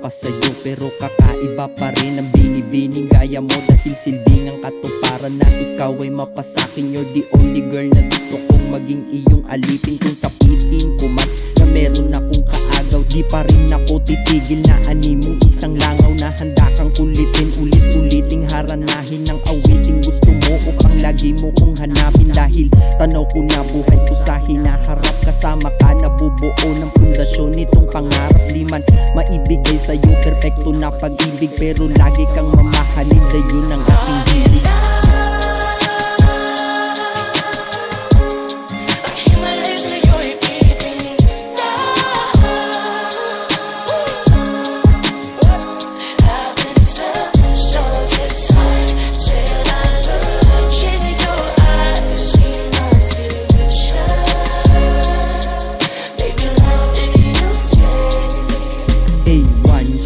pa sa'yo pero kakaiba pa rin ang binibining gaya mo. Dahil silbing ang katuparan na ikaw ay mapasakin. You're the only girl na gusto kong maging iyong alipin. Kung sapitin ko man na meron akong kaagaw, di pa rin ako titigil na animong isang langaw na handa kang kulitin, ulit-uliting haranahin ng awiting gusto mo upang lagi mo kong hanapin. Dahil tanaw ko na buhay ko sa hinaharap, kasama ka nabubuo ng pundasyon nitong pangarap. Di man maibigay sa'yo perfecto na pag-ibig, pero lagi kang mamahalin, dayon ang aking hilig.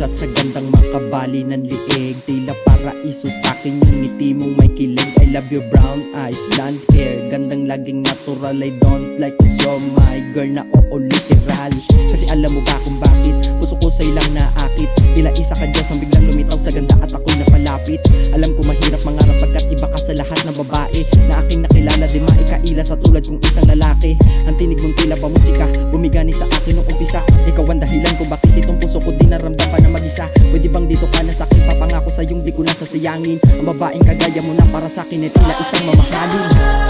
Shot sa gandang makabali ng liig, tila paraiso sa'kin yung ngiti mong may kilig. I love your brown eyes, blonde hair, gandang laging natural. I don't like cause you're my girl na oo literal. Kasi alam mo ba kung bakit puso ko sa'yo lang naakit? Tila isa ka Diyos ang biglang lumitaw sa ganda at ako'y napalapit. Alam ko mahirap mangarap pagkat iba ka sa lahat ng babae na aking nakilala, di maikaila sa tulad kong isang lalaki. Ang tinig mong tila pa musika, bumigani sa akin nung umpisa. Ikaw ang dahilan kung bakit itong puso ko di naramdam pa na mag-isa. Pwede bang dito ka na sa'kin, papangako sa'yong di ko na sasayangin. Ang babaeng kagaya mo na para sa'kin ay tila isang mamahalin.